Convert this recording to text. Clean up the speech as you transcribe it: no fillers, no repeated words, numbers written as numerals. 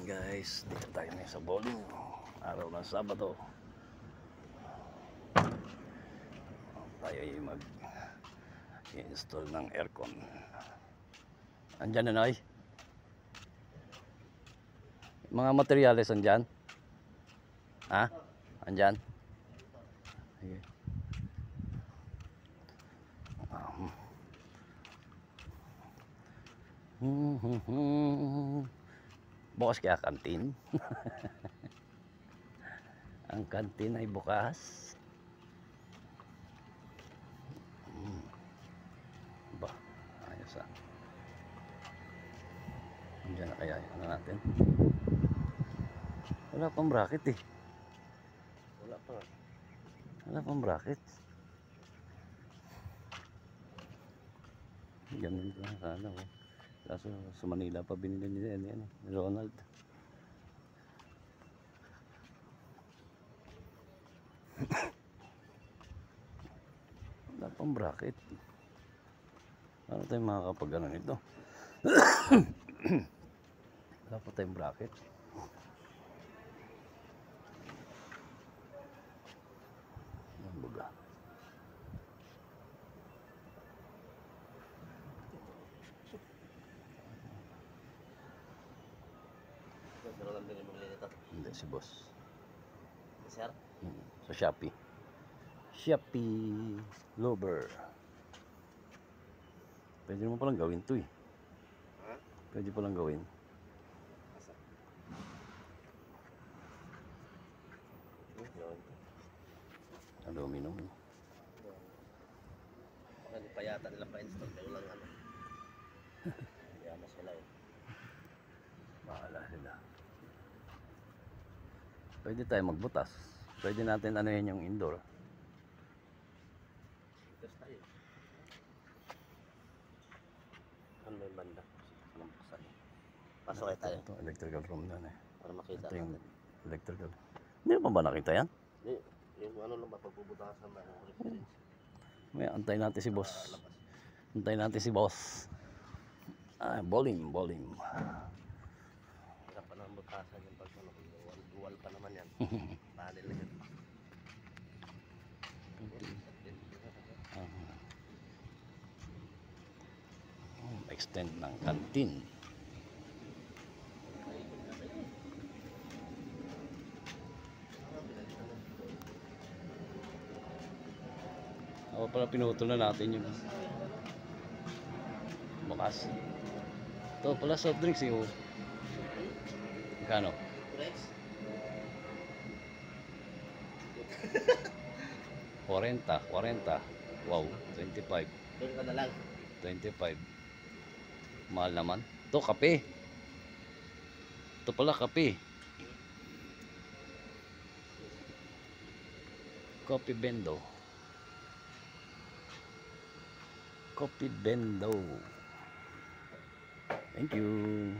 Guys, dito tayo na sa bowling. Araw ng Sabado. Tayo ay mag-install ng aircon. Andyan na, Noy? Mga materyales andyan? Ha? Andyan? Sige. Bukas kaya kantin. Ang kantin ay bukas. Ba, ayos ah. Diyan na kaya ano natin. Wala pang bracket eh. Wala pa. Wala pang bracket. Ganun lang sana oh. Kaso sa Manila pa binili nila yan, Ronald. Wala pang bracket. Ano tayong makakapag-ano nito? Wala pa tayong bracket. Ang baga. Ronald din yung maglili ito. Hindi, si boss. Sir? Sa Shopee. Shopee Lover. Pwede mo palang gawin to eh. Ha? Pwede palang gawin. Aluminum. Hindi pa yata nila pa-install. Kaya lang ano. Hindi amas wala eh. Bahala sila. Pwede tayo magbutas. Pwede natin ano yan yung indoor. Itas tayo. Ano may banda? Anong buksan? Pasok kayo tayo. Ito, electrical room na eh. Para makita Ito yung natin. electrical. Hindi mo ba nakita yan? Hindi. Yung ano lang ba pagpuputasan ba? May antay natin si boss. Antay natin si boss. Ah, bowling. Hirap pa ng butasan yung pagkano. Dual pa naman yan. Panel lang yan. Extend ng kantin. Ako pala pinutol na natin yung bukas. Ito pala soft drinks yung kano? Rex? 40. Wow, 25. Doon ka na lang. 25. Mahal naman. Ito kape. Ito pala kape. Coffee Bendo. Coffee Bendo. Thank you.